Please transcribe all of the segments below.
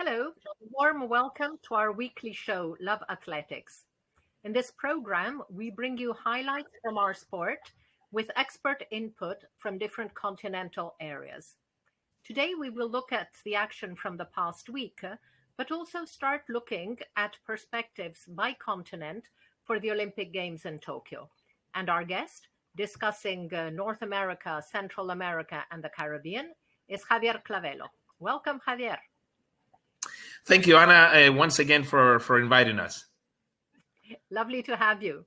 Hello, warm welcome to our weekly show, Love Athletics. In this program, we bring you highlights from our sport with expert input from different continental areas. Today, we will look at the action from the past week, but also start looking at perspectives by continent for the Olympic Games in Tokyo. And our guest, discussing North America, Central America, and the Caribbean, is Javier Clavelo. Welcome, Javier. Thank you, Anna, once again for inviting us. Lovely to have you.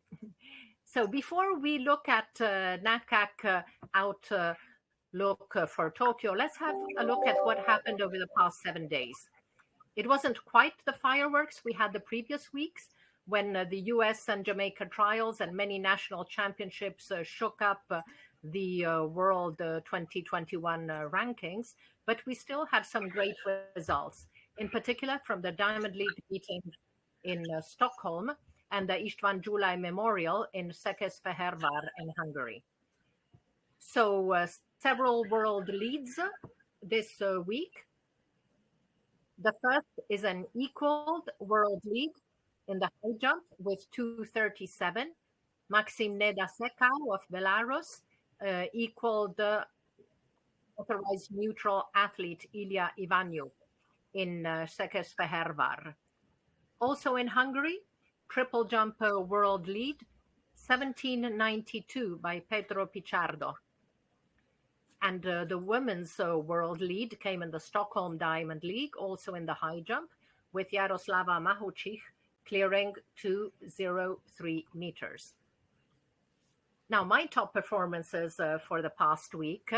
So before we look at NACAC outlook for Tokyo, let's have a look at what happened over the past 7 days. It wasn't quite the fireworks we had the previous weeks when the US and Jamaica trials and many national championships shook up the World 2021 rankings, but we still had some great results, in particular from the Diamond League meeting in Stockholm and the István Gyulai Memorial in Székesfehérvár in Hungary. So several world leads this week. The first is an equaled world lead in the high jump with 2:37. Maxim Nedasekau of Belarus equaled the authorized neutral athlete Ilya Ivanyuk in Székesfehérvár. Also in Hungary, triple jump world lead, 17:92 by Pedro Pichardo. And the women's world lead came in the Stockholm Diamond League, also in the high jump, with Jaroslava Mahučich clearing 2:03 meters. Now, my top performances for the past week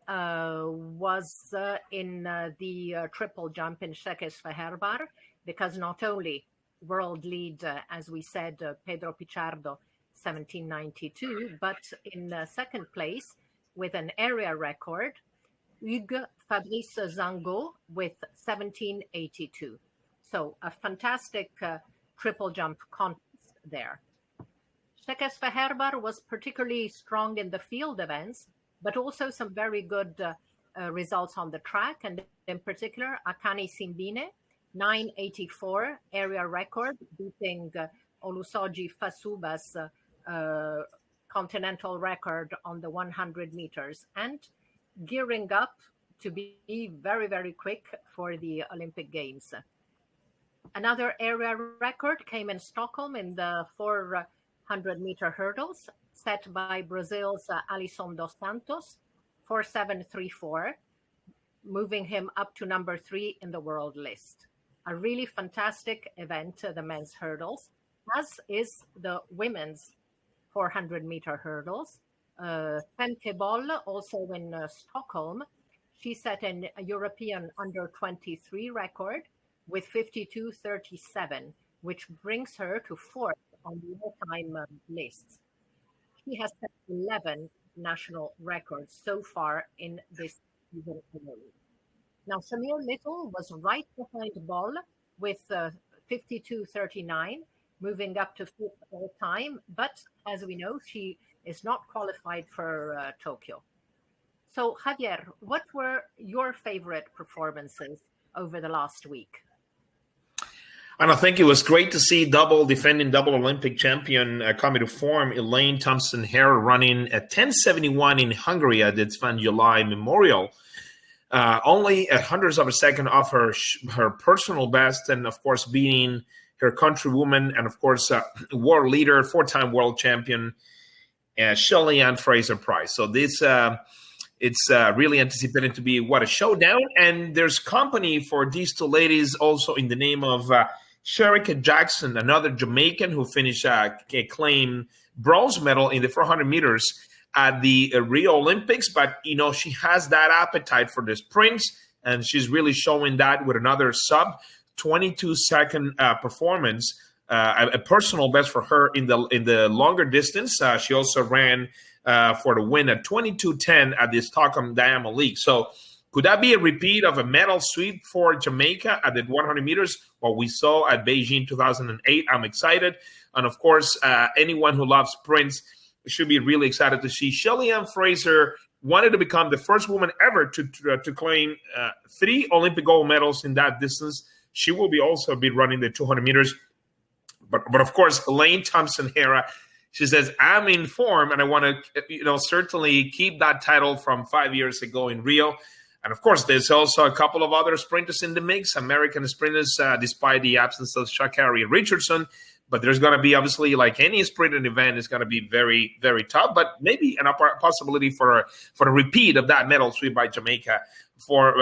was in the triple jump in Székesfehérvár, because not only world lead, as we said, Pedro Pichardo, 17:92, but in second place with an area record, Hugues Fabrice Zango with 17:82. So a fantastic triple jump contest there. Székesfehérvár was particularly strong in the field events, but also some very good results on the track, and in particular, Akani Simbine, 9:84 area record, beating Olusoji Fasuba's continental record on the 100 meters, and gearing up to be very, very quick for the Olympic Games. Another area record came in Stockholm in the 400-meter hurdles, set by Brazil's Alisson dos Santos, 4:7.34, moving him up to number 3 in the world list. A really fantastic event, the men's hurdles, as is the women's 400-meter hurdles. Femke Boll, also in Stockholm, she set a European under-23 record with 52.37, which brings her to 4th on the all-time list. She has set 11 national records so far in this season alone. Now, Shamir Little was right behind Boll with 52.39, moving up to 5th all time. But as we know, she is not qualified for Tokyo. So, Javier, what were your favorite performances over the last week? And I think it was great to see defending double Olympic champion coming to form, Elaine Thompson-Herah, running at 10:71 in Hungary at the István Gyulai Memorial. Only a hundredth of a second off her personal best, and of course beating her countrywoman and of course world leader, 4-time world champion, Shelly-Ann Fraser-Pryce. So this it's really anticipated to be what a showdown, and there's company for these two ladies also in the name of Shericka Jackson, another Jamaican who finished claim bronze medal in the 400 meters at the Rio Olympics, but she has that appetite for the sprints, and she's really showing that with another sub 22-second performance, a personal best for her in the longer distance. She also ran for the win at 22:10 at the Stockholm Diamond League. So could that be a repeat of a medal sweep for Jamaica at the 100 meters, what we saw at Beijing 2008? I'm excited. And of course, anyone who loves sprints should be really excited to see Shelly-Ann Fraser wanted to become the first woman ever to claim 3 Olympic gold medals in that distance. She will also be running the 200 meters. But of course, Elaine Thompson-Herah, she says, I'm in form and I want to, certainly keep that title from 5 years ago in Rio. And of course, there's also a couple of other sprinters in the mix, American sprinters, despite the absence of Sha'Carri Richardson. But there's going to be, obviously, like any sprinting event, it's going to be very, very tough. But maybe a possibility for a repeat of that medal sweep by Jamaica from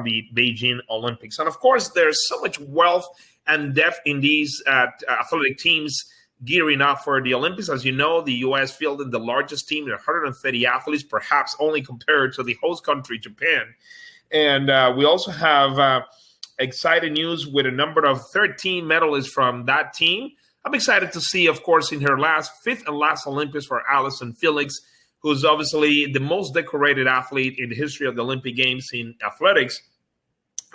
the Beijing Olympics. And of course, there's so much wealth and depth in these athletic teams gearing up for the Olympics. As you know, the U.S. fielded the largest team, 130 athletes, perhaps only compared to the host country, Japan. And we also have exciting news with a number of 13 medalists from that team. I'm excited to see, of course, in her fifth and last Olympics for Allyson Felix, who's obviously the most decorated athlete in the history of the Olympic Games in athletics.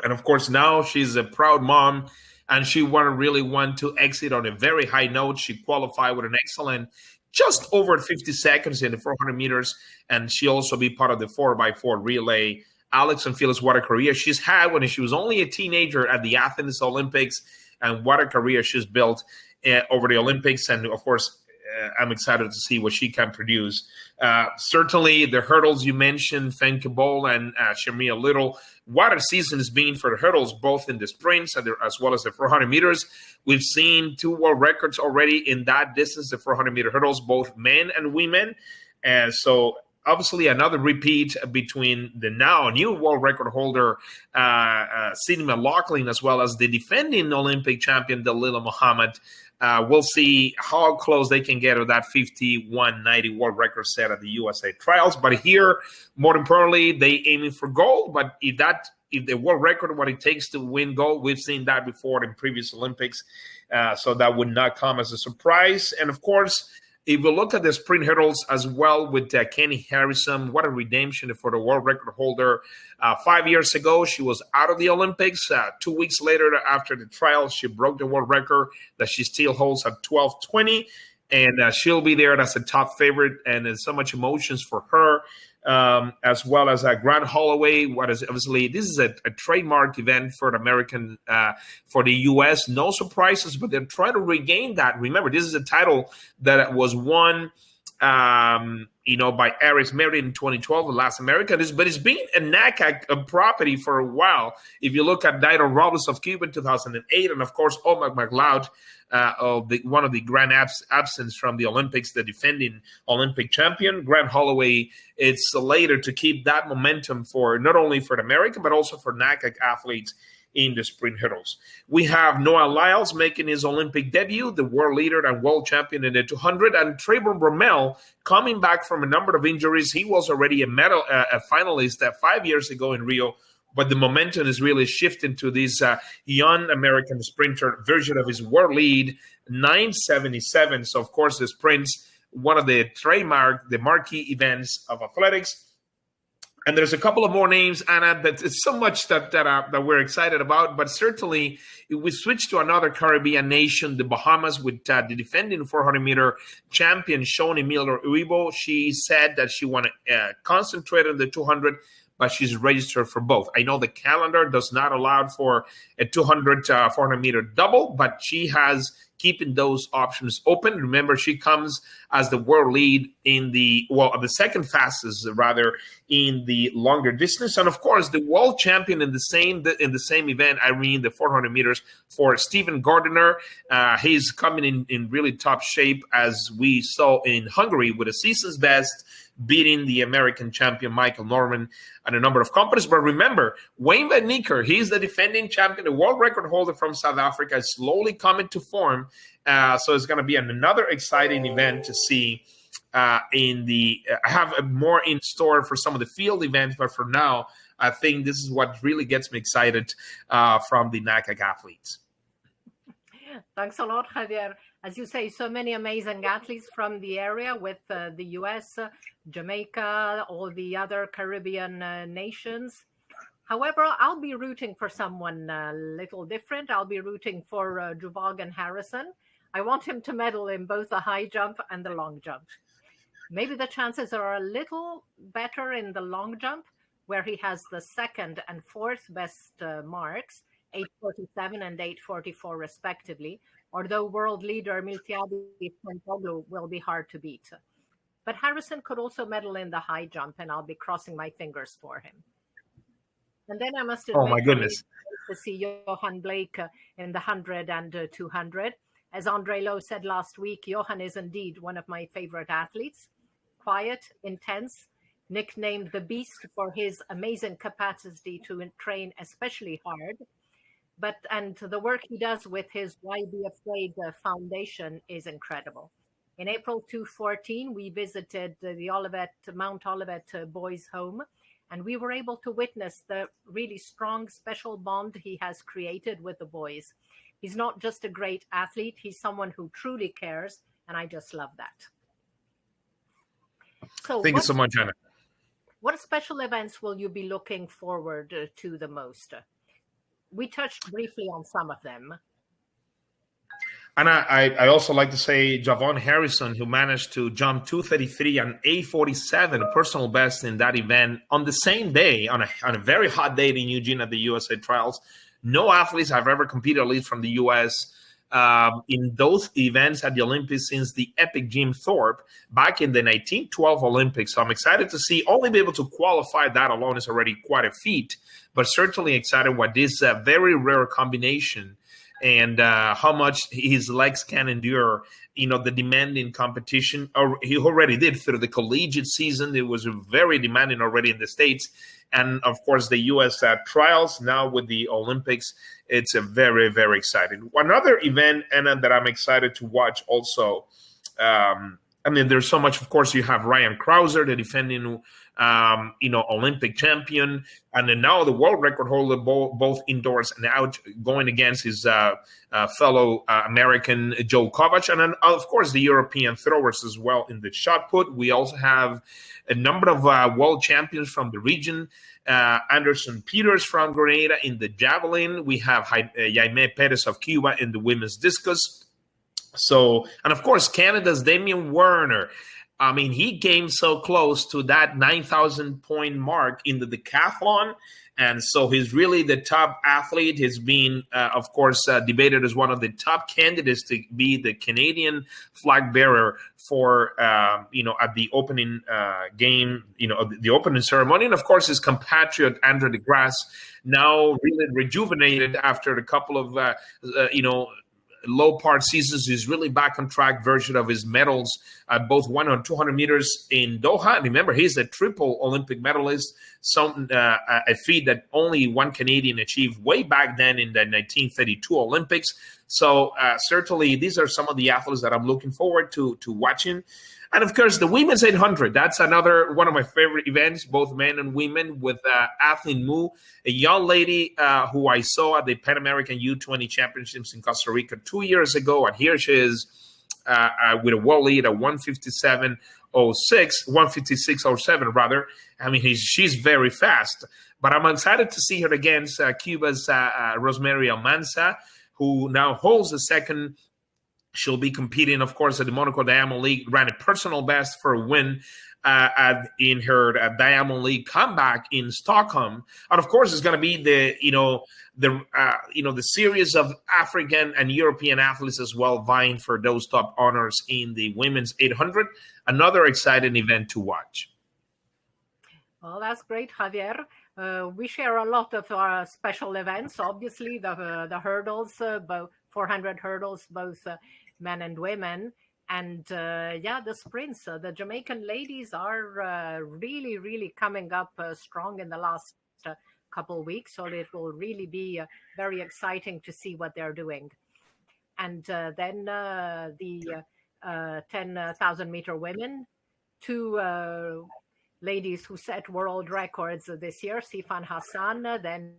And of course, now she's a proud mom, and she really want to exit on a very high note. She qualified with an excellent just over 50 seconds in the 400 meters, and she also be part of the 4x4 relay. Allyson Felix, what a career she's had when she was only a teenager at the Athens Olympics, and what a career she's built over the Olympics. And of course, I'm excited to see what she can produce. Certainly, the hurdles you mentioned, Femke Bol and Shamia Little, what a season has been for the hurdles, both in the sprints as well as the 400 meters. We've seen 2 world records already in that distance, the 400-meter hurdles, both men and women. And so, obviously, another repeat between the now new world record holder, Sydney McLaughlin, as well as the defending Olympic champion, Dalilah Muhammad. We'll see how close they can get to that 51.90 world record set at the USA trials. But here, more importantly, they aiming for gold. But if the world record, what it takes to win gold, we've seen that before in previous Olympics. So that would not come as a surprise. And of course, if we look at the sprint hurdles as well with Kenny Harrison, what a redemption for the world record holder. 5 years ago, she was out of the Olympics. 2 weeks later, after the trials, she broke the world record that she still holds at 12:20. And she'll be there as a top favorite. And there's so much emotions for her, as well as Grant Holloway. Obviously, this is a trademark event for the American, for the U.S. No surprises, but they're trying to regain that. Remember, this is a title that was won, by Aris Meredith in 2012, the last American. But it's been a NACAC property for a while. If you look at Dido Robles of Cuba in 2008, and of course, Omar McLeod, one of the grand absence from the Olympics, the defending Olympic champion. Grant Holloway, it's later to keep that momentum for not only for the American, but also for NACAC athletes in the sprint hurdles. We have Noah Lyles making his Olympic debut, the world leader and world champion in the 200, and Trayvon Bromell coming back from a number of injuries. He was already a finalist 5 years ago in Rio, but the momentum is really shifting to this young American sprinter version of his world lead, 9:77. So, of course, the sprints, one of the marquee events of athletics. And there's a couple of more names, Anna, that it's so much that we're excited about. But certainly, if we switch to another Caribbean nation, the Bahamas, with the defending 400-meter champion, Shoni Miller-Uibo, she said that she want to concentrate on the 200, but she's registered for both. I know the calendar does not allow for a 200, 400-meter double, but she has keeping those options open. Remember, she comes as the world lead in the second fastest, rather, in the longer distance. And of course, the world champion in the same event, Irene, the 400 meters for Stephen Gardiner. He's coming in really top shape, as we saw in Hungary with a season's best, beating the American champion Michael Norman and a number of companies. But remember, Wayne Van Niekerk, he's the defending champion, the world record holder from South Africa, is slowly coming to form. So it's going to be another exciting event to see. I have more in store for some of the field events, but for now, I think this is what really gets me excited from the NACAC athletes. Thanks a lot, Javier. As you say, so many amazing athletes from the area with the U.S., Jamaica, all the other Caribbean nations. However, I'll be rooting for someone a little different. I'll be rooting for Juvagan Harrison. I want him to medal in both the high jump and the long jump. Maybe the chances are a little better in the long jump, where he has the second and fourth best marks, 8:47 and 8:44 respectively, although world leader Miltiadi Fentoglu will be hard to beat. But Harrison could also medal in the high jump, and I'll be crossing my fingers for him. And then I must admit, Oh my goodness, to see Johan Blake in the 100 and 200. As Andre Lowe said last week, Johan is indeed one of my favorite athletes. Quiet, intense, nicknamed the Beast for his amazing capacity to train especially hard. And the work he does with his Why Be Afraid Foundation is incredible. In April 2014, we visited the Mount Olivet Boys' Home, and we were able to witness the really strong, special bond he has created with the boys. He's not just a great athlete, he's someone who truly cares, and I just love that. So thank you so much, Anna. What special events will you be looking forward to the most? We touched briefly on some of them. And I also like to say Javon Harrison, who managed to jump 2:33 and 8:47, a personal best in that event on the same day, on a very hot day in Eugene at the USA Trials. No athletes have ever competed, at least from the U.S., in those events at the Olympics since the epic Jim Thorpe back in the 1912 Olympics. So I'm excited to see only be able to qualify. That alone is already quite a feat, but certainly excited what this very rare combination and how much his legs can endure, the demanding competition. Or he already did through the collegiate season. It was very demanding already in the States. And, of course, the U.S. trials now with the Olympics. It's a very, very exciting. Another event, Anna, that I'm excited to watch also. There's so much. Of course, you have Ryan Crouser, the defending Olympic champion, and then now the world record holder, both indoors and out, going against his fellow American Joe Kovac, and then of course the European throwers as well in the shot put. We also have a number of world champions from the region. Anderson Peters from Grenada in the javelin. We have Jaime Perez of Cuba in the women's discus. So, and of course, Canada's Damian Werner. I mean, he came so close to that 9,000 point mark in the decathlon. And so he's really the top athlete. He's been, of course, debated as one of the top candidates to be the Canadian flag bearer for, at the opening game, the opening ceremony. And, of course, his compatriot, Andre de Grasse, now really rejuvenated after a couple of, low part seasons. Is really back on track version of his medals at both 100 and 200 meters in Doha. Remember, he's a triple Olympic medalist, a feat that only one Canadian achieved way back then in the 1932 Olympics. So certainly these are some of the athletes that I'm looking forward to watching. And of course, the women's 800, that's another one of my favorite events, both men and women, with Athlete Mu, a young lady who I saw at the Pan American U20 Championships in Costa Rica 2 years ago. And here she is with a world lead at 156.07 rather. I mean, she's very fast. But I'm excited to see her against Cuba's Rosemary Almanza, who now holds the second. She'll be competing, of course, at the Monaco Diamond League, ran a personal best for a win in her Diamond League comeback in Stockholm. And of course, it's going to be the series of African and European athletes as well, vying for those top honors in the women's 800. Another exciting event to watch. Well, that's great, Javier. We share a lot of our special events. Obviously, the hurdles, both 400 hurdles, both men and women. And the sprints. The Jamaican ladies are really, really coming up strong in the last couple of weeks. So it will really be very exciting to see what they're doing. And then the 10,000 meter women, two ladies who set world records this year, Sifan Hassan, then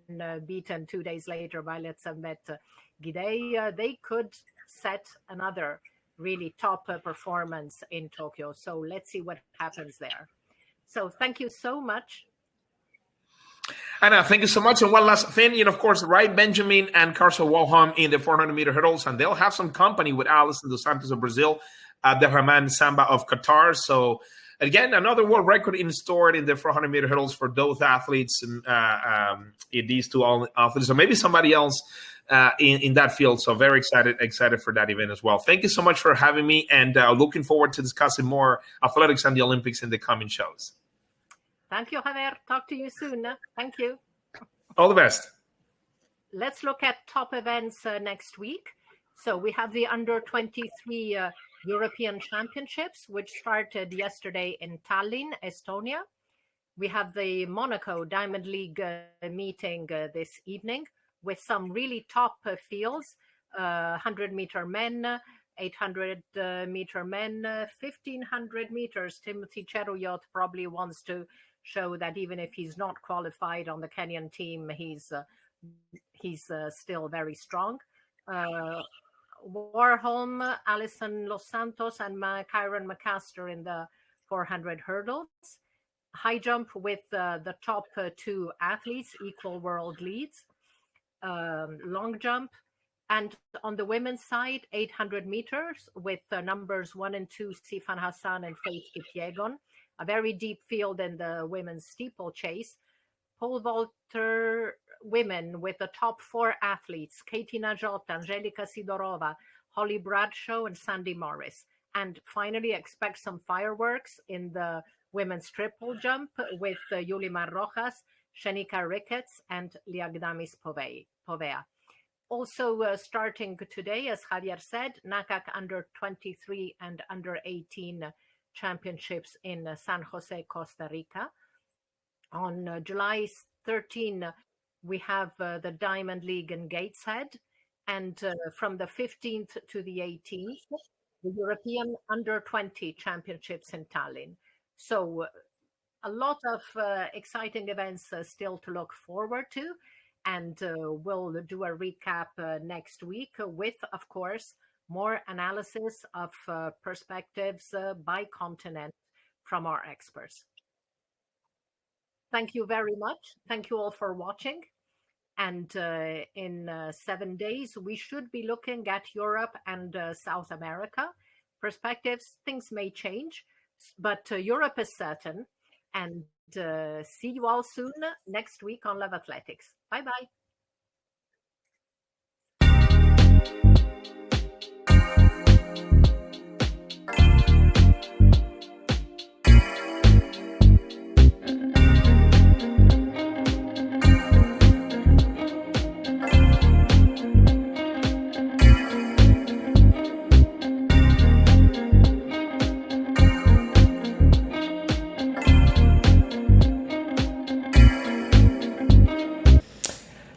beaten 2 days later by Letsamet Gidey. They could set another really top performance in Tokyo. So let's see what happens there. So thank you so much. Anna, thank you so much. And one last thing, of course, Rai Benjamin and Carson Walham in the 400 meter hurdles, and they'll have some company with Alison dos Santos of Brazil Abderrahman Samba of Qatar. So again, another world record in store in the 400-meter hurdles for those athletes, these two athletes, or maybe somebody else in that field. So very excited for that event as well. Thank you so much for having me, and looking forward to discussing more athletics and the Olympics in the coming shows. Thank you, Javier. Talk to you soon. Thank you. All the best. Let's look at top events next week. So we have the under-23 European Championships, which started yesterday in Tallinn, Estonia. We have the Monaco Diamond League meeting this evening with some really top fields, 100-meter men, 800-meter men, 1,500 meters. Timothy Cheruiyot probably wants to show that even if he's not qualified on the Kenyan team, he's still very strong. Warholm, Alison Los Santos, and Kyron McCaster in the 400 hurdles. High jump with the top two athletes, equal world leads. Long jump. And on the women's side, 800 meters with numbers 1 and 2, Sifan Hassan and Faith Kipyegon. A very deep field in the women's steeplechase. Pole vaulter women with the top 4 athletes, Katie Najot, Angelika Sidorova, Holly Bradshaw, and Sandy Morris. And finally, expect some fireworks in the women's triple jump with Yulimar Rojas, Shenika Ricketts, and Liagdamis Povea. Also starting today, as Javier said, NACAC under-23 and under-18 championships in San Jose, Costa Rica. On July 13, we have the Diamond League in Gateshead. And from the 15th to the 18th, the European under-20 championships in Tallinn. So a lot of exciting events still to look forward to. And we'll do a recap next week with, of course, more analysis of perspectives by continent from our experts. Thank you very much. Thank you all for watching. And in 7 days, we should be looking at Europe and South America perspectives. Things may change, but Europe is certain. And see you all soon next week on Love Athletics. Bye-bye.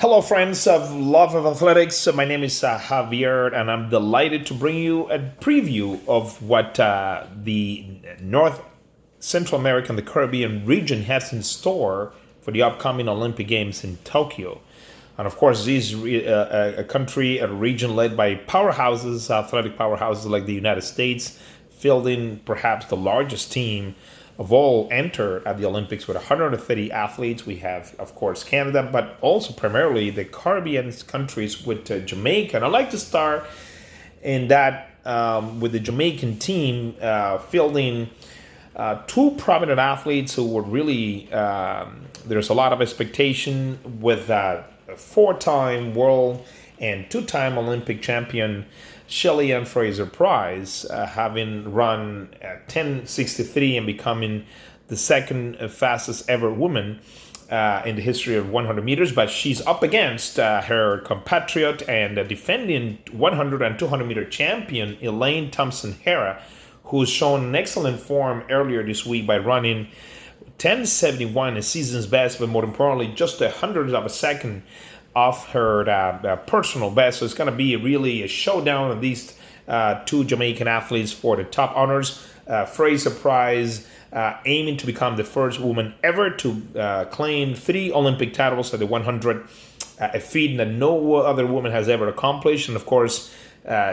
Hello, friends of Love of Athletics. My name is Javier, and I'm delighted to bring you a preview of what the North Central America and the Caribbean region has in store for the upcoming Olympic Games in Tokyo. And of course, this is a country, a region led by powerhouses, athletic powerhouses like the United States, fielding perhaps the largest team of all enter at the Olympics with 130 athletes. We have, of course, Canada, but also primarily the Caribbean countries with Jamaica. And I'd like to start in that with the Jamaican team fielding two prominent athletes who were really, there's a lot of expectation with a 4-time world and 2-time Olympic champion Shelly-Ann Fraser-Pryce, having run 10:63 and becoming the second fastest ever woman in the history of 100 meters. But she's up against her compatriot and defending 100 and 200 meter champion Elaine Thompson-Herah, who's shown an excellent form earlier this week by running 10:71, a season's best, but more importantly, just 100th of a second off her personal best. So it's going to be really a showdown of these two Jamaican athletes for the top honors. Fraser-Pryce aiming to become the first woman ever to claim 3 Olympic titles at the 100, a feat that no other woman has ever accomplished. And of course,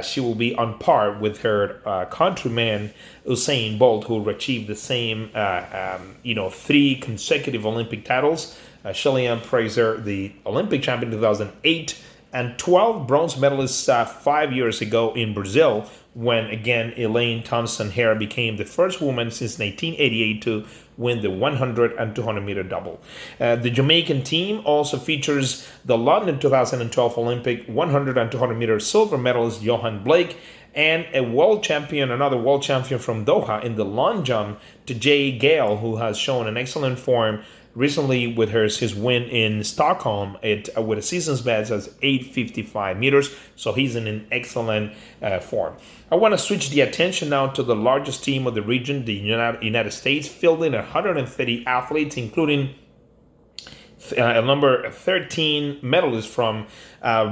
she will be on par with her countryman Usain Bolt, who achieved the same 3 consecutive Olympic titles. Shelly-Ann Fraser, the Olympic champion in 2008, and 12 bronze medalists 5 years ago in Brazil, when, again, Elaine Thompson-Herr became the first woman since 1988 to win the 100 and 200 meter double. The Jamaican team also features the London 2012 Olympic 100 and 200 meter silver medalist Johan Blake, and another world champion from Doha in the long jump, Jay Gale, who has shown an excellent form recently with his win in Stockholm with a season's best as 8:55 meters. So he's in an excellent form. I want to switch the attention now to the largest team of the region, the United States, fielding 130 athletes, including number 13 medalists from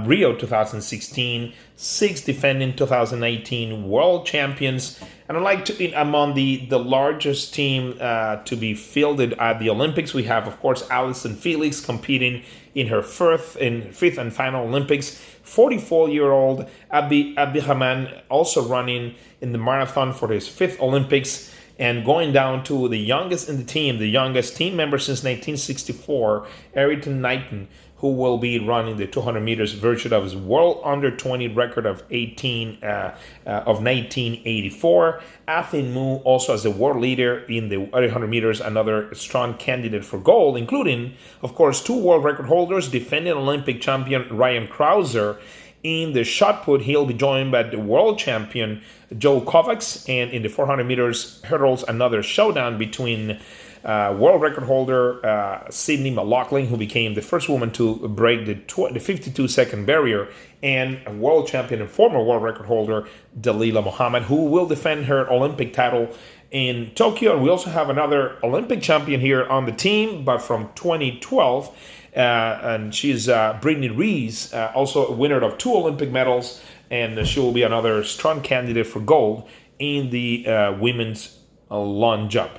Rio 2016, 6 defending 2018 world champions. And I'd like to, among the largest team to be fielded at the Olympics, we have, of course, Allyson Felix competing in her fifth and final Olympics. 44-year-old Abdirahman also running in the marathon for his 5th Olympics. And going down to the youngest in the team, the youngest team member since 1964, Ayrton Knighton, who will be running the 200 meters version of his world under-20 record of 1984. Athin Mu also as the world leader in the 800 meters, another strong candidate for gold, including, of course, 2 world record holders, defending Olympic champion Ryan Krauser. In the shot put, he'll be joined by the world champion Joe Kovacs, and in the 400 meters hurdles, another showdown between world record holder Sydney McLaughlin, who became the first woman to break the 52-second barrier, and a world champion and former world record holder Dalilah Muhammad, who will defend her Olympic title in Tokyo. And we also have another Olympic champion here on the team, but from 2012. And she's Brittany Rees, also a winner of 2 Olympic medals, and she will be another strong candidate for gold in the women's long jump.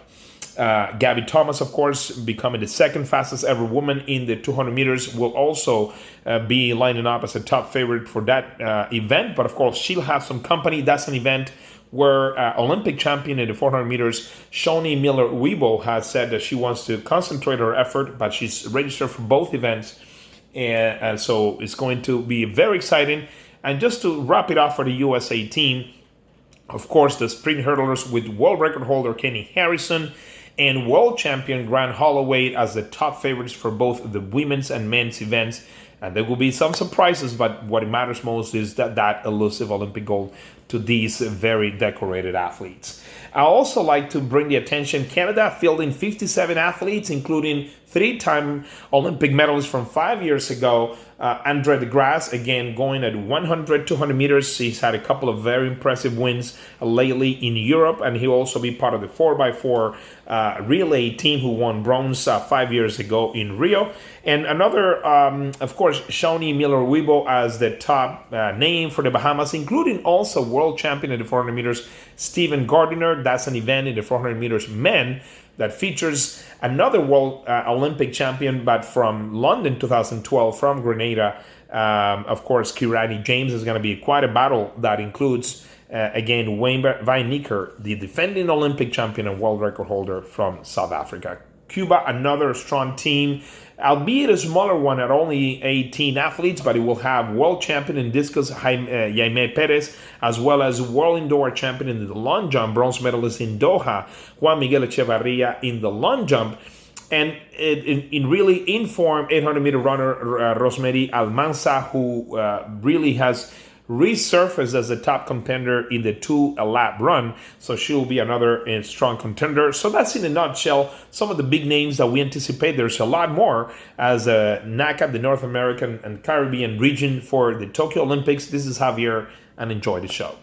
Gabby Thomas, of course, becoming the 2nd fastest ever woman in the 200 meters, will also be lining up as a top favorite for that event. But of course, she'll have some company. That's an event where Olympic champion in the 400 meters, Shawnee Miller-Uibo, has said that she wants to concentrate her effort, but she's registered for both events. And so it's going to be very exciting. And just to wrap it up for the USA team, of course, the sprint hurdlers with world record holder Kenny Harrison and world champion Grant Holloway as the top favorites for both the women's and men's events. And there will be some surprises, but what matters most is that elusive Olympic gold to these very decorated athletes. I also like to bring the attention, Canada fielding 57 athletes, including 3-time Olympic medalist from 5 years ago, Andre DeGrasse, again going at 100, 200 meters. He's had a couple of very impressive wins lately in Europe, and he'll also be part of the 4x4 relay team who won bronze 5 years ago in Rio. And another, of course, Shawnee Miller-Uibo as the top name for the Bahamas, including also world champion in the 400 meters, Stephen Gardiner. That's an event in the 400 meters men that features another world Olympic champion, but from London 2012, from Grenada. Of course, Kirani James is going to be quite a battle that includes, again, Wayne Weinecker, the defending Olympic champion and world record holder from South Africa. Cuba, another strong team, albeit a smaller one at only 18 athletes, but it will have world champion in discus Jaime Perez, as well as world indoor champion in the long jump, bronze medalist in Doha, Juan Miguel Echevarria in the long jump. And in really in-form 800-meter runner Rosemary Almanza, who really has resurfaced as a top contender in the 2-lap run. So she'll be another strong contender. So that's in a nutshell some of the big names that we anticipate. There's a lot more as NACAP, the North American and Caribbean region, for the Tokyo Olympics. This is Javier, and enjoy the show.